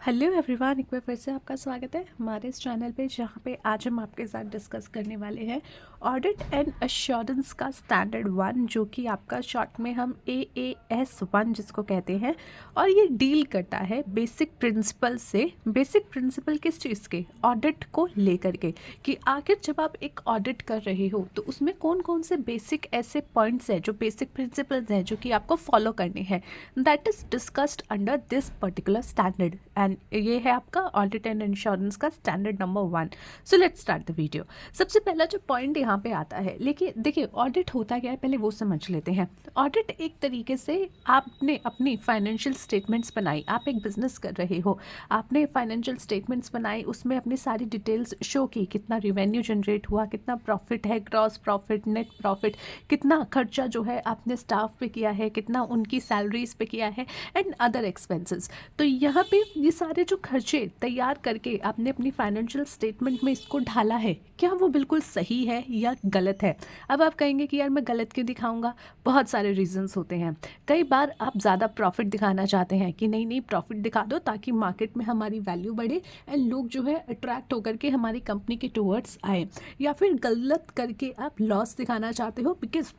Hello everyone, एक बार फिर से आपका स्वागत है हमारे इस चैनल पे, जहाँ पे आज हम आपके साथ डिस्कस करने वाले हैं ऑडिट एंड एश्योरेंस का स्टैंडर्ड 1, जो कि आपका शॉर्ट में हम AAS 1 जिसको कहते हैं। और ये डील करता है बेसिक प्रिंसिपल से। बेसिक प्रिंसिपल किस चीज़ के? ऑडिट को लेकर के, कि आखिर जब आप एक ऑडिट कर रहे हो तो उसमें कौन कौन से बेसिक ऐसे पॉइंट्स हैं, जो बेसिक प्रिंसिपल्स हैं, जो कि आपको फॉलो करने हैं। That is discussed under this particular standard, and ये है आपका ऑडिट एंड इंश्योरेंस का standard number 1। So let's start the video. सबसे पहला जो पॉइंट यहाँ पे आता है, लेकिन देखिए ऑडिट होता क्या है पहले वो समझ लेते हैं। ऑडिट एक तरीके से आपने अपनी फाइनेंशियल स्टेटमेंट्स बनाई, आप एक बिजनेस कर रहे हो, आपने फाइनेंशियल स्टेटमेंट्स बनाई, उसमें अपनी सारी डिटेल्स शो की, कितना रिवेन्यू जनरेट हुआ, कितना प्रॉफिट है, ग्रॉस प्रॉफिट, नेट प्रॉफिट, कितना खर्चा जो है आपने स्टाफ पे किया है, कितना उनकी सैलरीज पे किया है, एंड अदर एक्सपेंसेस। तो यहाँ पे ये सारे जो खर्चे तैयार करके आपने अपनी फाइनेंशियल स्टेटमेंट में इसको ढाला है, क्या वो बिल्कुल सही है या गलत है? अब आप कहेंगे कि यार मैं गलत क्यों दिखाऊंगा। बहुत सारे रीजंस होते हैं। कई बार आप ज़्यादा प्रॉफिट दिखाना चाहते हैं कि नहीं नहीं प्रॉफिट दिखा दो ताकि मार्केट में हमारी वैल्यू बढ़े एंड लोग जो है अट्रैक्ट होकर के हमारी कंपनी के टूवर्ड्स आए। या फिर गलत करके आप लॉस दिखाना चाहते हो, बिकॉज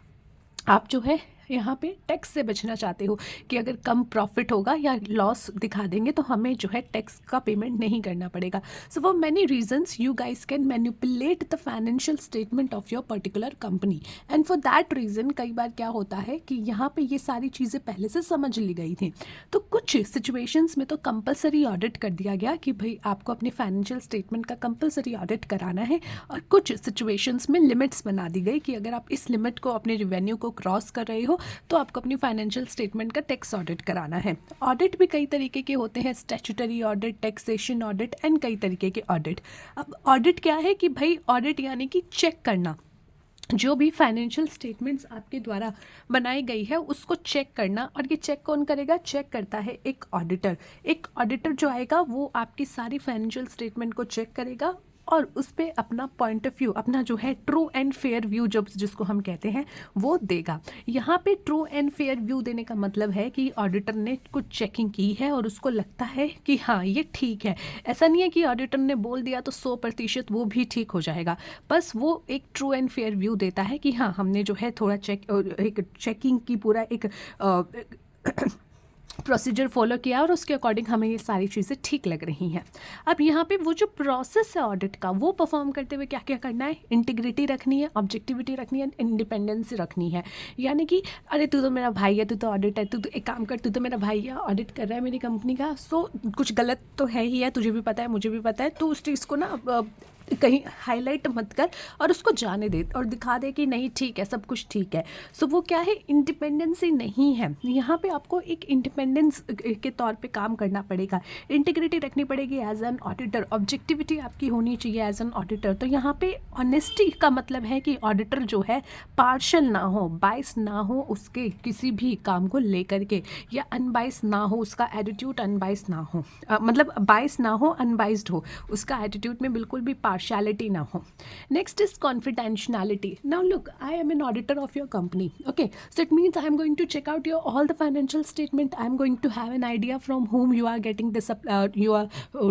आप जो है यहाँ पे टैक्स से बचना चाहते हो कि अगर कम प्रॉफिट होगा या लॉस दिखा देंगे तो हमें जो है टैक्स का पेमेंट नहीं करना पड़ेगा। So for many reasons you guys can manipulate the financial statement of your particular company, and for that reason कई बार क्या होता है कि यहाँ पे ये सारी चीज़ें पहले से समझ ली गई थी। तो कुछ सिचुएशंस में तो कंपलसरी ऑडिट कर दिया गया कि भाई आपको अपनी फाइनेंशियल स्टेटमेंट का कंपलसरी ऑडिट कराना है, और कुछ सिचुएशंस में लिमिट्स बना दी गई कि अगर आप इस लिमिट को, अपने रिवेन्यू को क्रॉस कर रहे हो तो आपको अपनी फाइनेंशियल स्टेटमेंट का टैक्स ऑडिट कराना है। ऑडिट भी कई तरीके के होते हैं, statutory audit, taxation audit, and कई तरीके के ऑडिट। अब ऑडिट क्या है कि भाई ऑडिट यानी कि चेक करना, जो भी फाइनेंशियल स्टेटमेंट्स आपके द्वारा बनाई गई है उसको चेक करना। और ये चेक कौन करेगा? चेक करता है एक ऑडिटर। एक ऑडिटर जो आएगा वो आपकी सारी फाइनेंशियल स्टेटमेंट को चेक करेगा और उस पर अपना पॉइंट ऑफ व्यू, अपना जो है ट्रू एंड फेयर व्यू जब जिसको हम कहते हैं वो देगा। यहाँ पे ट्रू एंड फेयर व्यू देने का मतलब है कि ऑडिटर ने कुछ चेकिंग की है और उसको लगता है कि हाँ ये ठीक है। ऐसा नहीं है कि ऑडिटर ने बोल दिया तो 100% वो भी ठीक हो जाएगा। बस वो एक ट्रू एंड फेयर व्यू देता है कि हाँ हमने जो है थोड़ा एक चेकिंग की, पूरा एक प्रोसीजर फॉलो किया और उसके अकॉर्डिंग हमें ये सारी चीज़ें ठीक लग रही हैं। अब यहाँ पे वो जो प्रोसेस है ऑडिट का, वो परफॉर्म करते हुए क्या क्या करना है? इंटीग्रिटी रखनी है, ऑब्जेक्टिविटी रखनी है, इंडिपेंडेंस रखनी है। यानी कि अरे तू तो मेरा भाई है, तू तो ऑडिट है, तू तो एक काम कर, तू तो मेरा भाई है, ऑडिट कर रहा है मेरी कंपनी का, सो कुछ गलत तो है ही है, तुझे भी पता है मुझे भी पता है, तो उस चीज़ को ना कहीं हाईलाइट मत कर और उसको जाने दे और दिखा दे कि नहीं ठीक है, सब कुछ ठीक है। सो वो क्या है? इंडिपेंडेंसी नहीं है। यहाँ पे आपको एक इंडिपेंडेंस के तौर पे काम करना पड़ेगा, इंटीग्रिटी रखनी पड़ेगी एज एन ऑडिटर, ऑब्जेक्टिविटी आपकी होनी चाहिए एज एन ऑडिटर। तो यहाँ पे ऑनेस्टी का मतलब है कि ऑडिटर जो है पार्शल ना हो, बाइस ना हो उसके किसी भी काम को लेकर के, या अनबाइस ना हो, उसका एटीट्यूड अनबाइस ना हो, मतलब बाइस ना हो, अनबाइस्ड हो, उसका एटीट्यूड में बिल्कुल भी partiality ना हो. Next is confidentiality. Now look, I am an auditor of your company. Okay, so it means I am going to check out your all the financial statement. I am going to have an idea from whom you are getting this your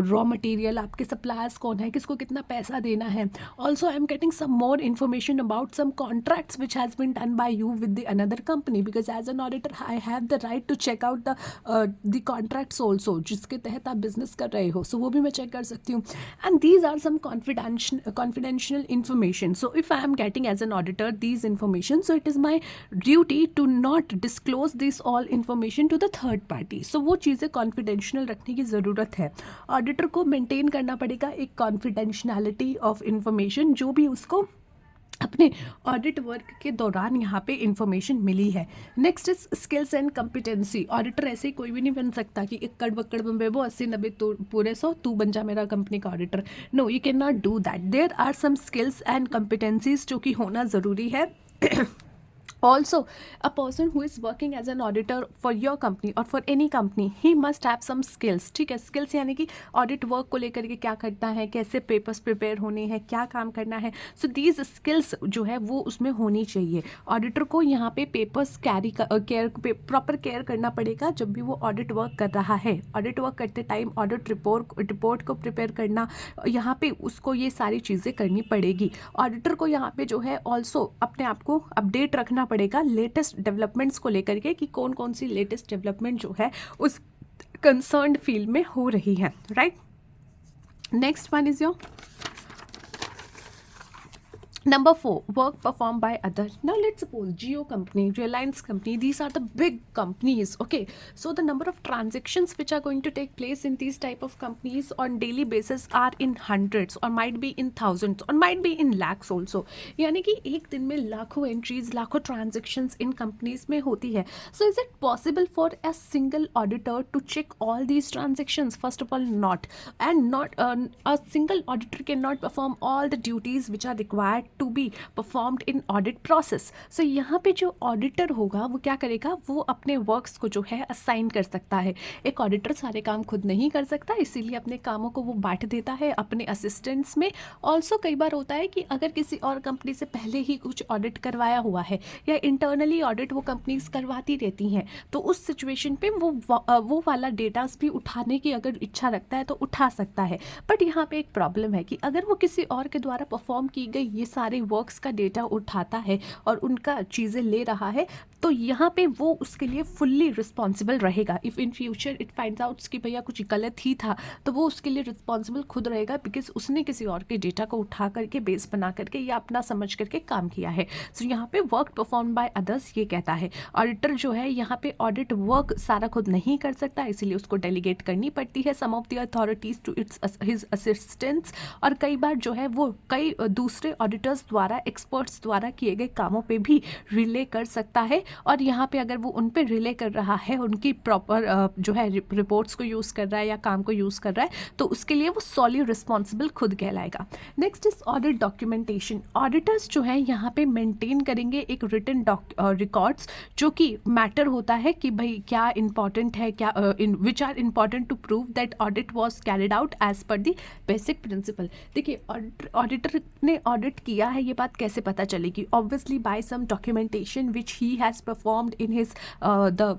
raw material. आपके suppliers कौन है, किसको कितना पैसा देना है. Also, I am getting some more information about some contracts which has been done by you with the another company, because as an auditor I have the right to check out the contracts also जिसके तहत आप business कर रहे हो. So वो भी मैं check कर सकती हूँ. And these are some confidential information. So if I am getting as an auditor these information, so it is my duty to not disclose this all information to the third party. So वो चीज़ें confidential रखने की ज़रूरत है. Auditor को maintain करना पड़ेगा एक confidentiality of information, जो भी उसको अपने ऑडिट वर्क के दौरान यहाँ पे इंफॉर्मेशन मिली है. Next is skills and competency. Auditor ऐसे ही कोई भी नहीं बन सकता कि एक कड़बक्कड़ बम्बेबो 80-90 तो पूरे 100 तू बन जा मेरा कंपनी का auditor. No, you can not do that. There are some skills and competencies जो कि होना ज़रूरी है Also, a person who is working as an auditor for your company or for any company, he must have some skills. ठीक है, skills यानी कि audit work को लेकर के क्या करता है, कैसे पेपर्स प्रिपेयर होने हैं, क्या काम करना है. सो दीज स्किल्स जो है वो उसमें होनी चाहिए. ऑडिटर को यहाँ पे पेपर्स प्रॉपर केयर करना पड़ेगा जब भी वो ऑडिट वर्क कर रहा है. ऑडिट वर्क करते टाइम ऑडिट रिपोर्ट को प्रिपेयर करना, यहाँ पे उसको ये सारी चीज़ें करनी पड़ेगी. ऑडिटर को यहाँ पे जो है ऑल्सो अपने आप को अपडेट रखना पड़ेगा लेटेस्ट डेवलपमेंट्स को लेकर के कि कौन कौन सी लेटेस्ट डेवलपमेंट जो है उस कंसर्न्ड फील्ड में हो रही है. Right, next one is your Number 4, work performed by others. Now let's suppose Jio company, Reliance company, these are the big companies, okay? So the number of transactions which are going to take place in these type of companies on daily basis are in hundreds or might be in thousands or might be in lakhs also. यानी कि एक दिन में लाखों entries, लाखों transactions इन companies में होती है. So is it possible for a single auditor to check all these transactions? First of all, not. And not a single auditor cannot perform all the duties which are required to be performed in audit process. So यहाँ पे जो auditor होगा वो क्या करेगा, वो अपने works को जो है असाइन कर सकता है. एक ऑडिटर सारे काम खुद नहीं कर सकता, इसीलिए अपने कामों को वो बांट देता है अपने असिस्टेंट्स में. ऑल्सो कई बार होता है कि अगर किसी और कंपनी से पहले ही कुछ ऑडिट करवाया हुआ है या इंटरनली ऑडिट वो कंपनीज करवाती रहती हैं, तो उस सिचुएशन पे वो वाला डेटास भी उठाने की अगर इच्छा रखता है तो उठा सकता है. बट यहाँ पे एक प्रॉब्लम है कि अगर वो किसी और के द्वारा परफॉर्म की गई ये सारे वर्क्स का डेटा उठाता है और उनका चीज़ें ले रहा है, तो यहाँ पे वो उसके लिए फुल्ली रिस्पॉन्सिबल रहेगा. If in future it finds out कि भैया कुछ गलत ही था, तो वो उसके लिए रिस्पॉन्सिबल खुद रहेगा, बिकॉज उसने किसी और के डेटा को उठा करके बेस बना करके या अपना समझ करके काम किया है. सो यहाँ पे वर्क परफॉर्म बाय अदर्स ये कहता है. ऑडिटर जो है यहाँ पे ऑडिट वर्क सारा खुद नहीं कर सकता, इसीलिए उसको डेलीगेट करनी पड़ती है some of the authorities to his assistants. और कई बार जो है वो कई दूसरे ऑडिटर्स द्वारा, एक्सपर्ट्स द्वारा किए गए कामों पे भी रिले कर सकता है. और यहाँ पे अगर वो उन पे रिले कर रहा है, उनकी प्रॉपर जो है रिपोर्ट्स को यूज़ कर रहा है या काम को यूज़ कर रहा है, तो उसके लिए वो सॉली रिस्पॉन्सिबल खुद कहलाएगा. Next is audit documentation. Auditors जो है यहाँ पे मेंटेन करेंगे एक रिटन रिकॉर्ड्स जो कि मैटर होता है कि भाई क्या इंपॉर्टेंट है, क्या which are important to prove that audit was carried out as per the basic principle. देखिए, ऑडिटर ने ऑडिट किया है ये बात कैसे पता चलेगी? Obviously by some documentation which he has performed in his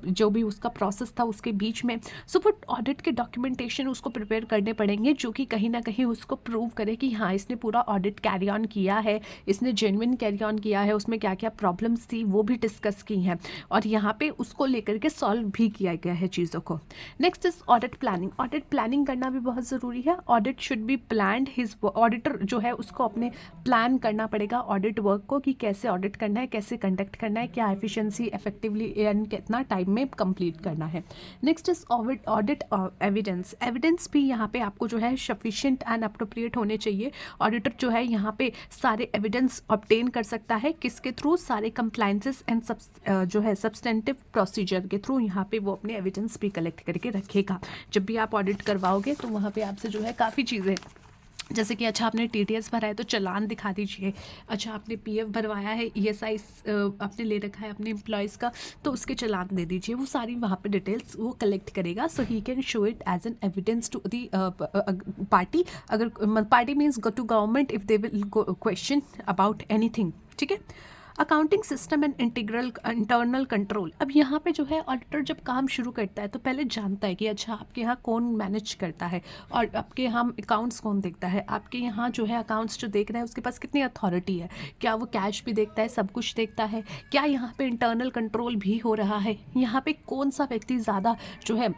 जो भी उसका प्रोसेस था उसके बीच में. सो वो ऑडिट के डॉक्यूमेंटेशन उसको प्रिपेयर करने पड़ेंगे जो कि कहीं ना कहीं उसको प्रूव करे कि हाँ इसने पूरा ऑडिट कैरी ऑन किया है, इसने जेन्युइन कैरी ऑन किया है, उसमें क्या क्या प्रॉब्लम्स थी वो भी डिस्कस की हैं और यहाँ पे उसको लेकर के सॉल्व भी किया गया है चीज़ों को. Next is audit planning. Audit planning करना भी बहुत ज़रूरी है. Audit should be planned. His auditor जो है उसको अपने प्लान करना पड़ेगा ऑडिट वर्क को कि कैसे ऑडिट करना है, कैसे कंडक्ट करना है, क्या एफिशिएंसी इफेक्टिवली एंड कितना टाइम में कंप्लीट करना है. Next is audit evidence. Evidence भी यहाँ पे आपको जो है सफिशिएंट एंड अप्रोप्रिएट होने चाहिए. ऑडिटर जो है यहाँ पे सारे एविडेंस ऑब्टेन कर सकता है किसके थ्रू, सारे कंप्लायंसेस एंड जो है सब्सटेंटिव प्रोसीजर के थ्रू यहाँ पे वो अपने एविडेंस भी कलेक्ट करके रखेगा. जब भी आप ऑडिट करवाओगे तो वहाँ पे आपसे जो है काफ़ी चीज़ें, जैसे कि अच्छा आपने टीडीएस भरा है तो चालान दिखा दीजिए, अच्छा आपने पीएफ भरवाया है, ईएसआई आपने ले रखा है अपने एम्प्लॉयज़ का तो उसके चालान दे दीजिए. वो सारी वहाँ पे डिटेल्स वो कलेक्ट करेगा. So he can show it as an evidence to the party. अगर party means go to government if they will question about anything. ठीक है. Accounting system and internal control. अब यहाँ पे जो है ऑडिटर जब काम शुरू करता है तो पहले जानता है कि अच्छा आपके यहाँ कौन मैनेज करता है और आपके यहाँ अकाउंट्स कौन देखता है, आपके यहाँ जो है अकाउंट्स जो देख रहा है उसके पास कितनी अथॉरिटी है, क्या वो कैश भी देखता है, सब कुछ देखता है, क्या यहाँ पे इंटरनल कंट्रोल भी हो रहा है, यहाँ पे कौन सा व्यक्ति ज़्यादा जो है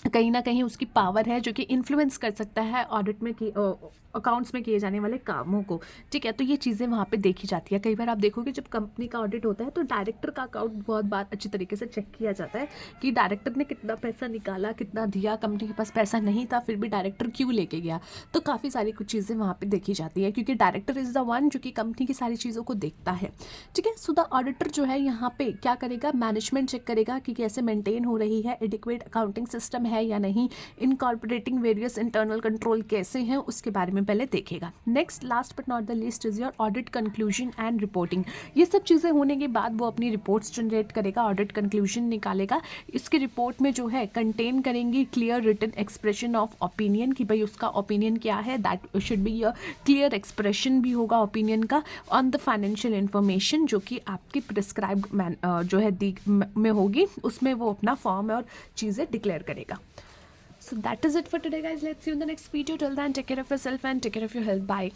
कहीं ना कहीं उसकी पावर है जो कि इन्फ्लुएंस कर सकता है ऑडिट में कि अकाउंट्स में किए जाने वाले कामों को. ठीक है, तो ये चीज़ें वहाँ पे देखी जाती है. कई बार आप देखोगे जब कंपनी का ऑडिट होता है तो डायरेक्टर का अकाउंट बहुत बार अच्छी तरीके से चेक किया जाता है कि डायरेक्टर ने कितना पैसा निकाला, कितना दिया, कंपनी के पास पैसा नहीं था फिर भी डायरेक्टर क्यों लेके गया. तो काफ़ी सारी कुछ चीज़ें वहाँ पर देखी जाती है क्योंकि डायरेक्टर इज़ द वन जो कि कंपनी की सारी चीज़ों को देखता है. ठीक है. सो द ऑडिटर जो है यहाँ पे क्या करेगा, मैनेजमेंट चेक करेगा कि कैसे मेंटेन हो रही है, एडिक्वेट अकाउंटिंग सिस्टम है है या नहीं, इनकॉर्पोरेटिंग वेरियस इंटरनल कंट्रोल कैसे हैं उसके बारे में पहले देखेगा। Next last but not the least is your audit conclusion and reporting. ये सब चीज़ें होने के बाद वो अपनी रिपोर्ट्स जनरेट करेगा, ऑडिट कंक्लूजन निकालेगा। इसकी रिपोर्ट में जो है कंटेन करेंगी clear written expression of opinion कि भाई उसका ओपिनियन क्या है, that should be a clear expression भी होगा ओपिनियन का ऑन द फाइनेंशियल इन्फॉर्मेशन जो कि आपकी प्रिस्क्राइब्ड जो है दी में होगी, उसमें वो अपना फॉर्म और चीज़ें डिक्लेयर करेगा। So that is it for today guys. Let's see you in the next video. Till then, take care of yourself and take care of your health. Bye.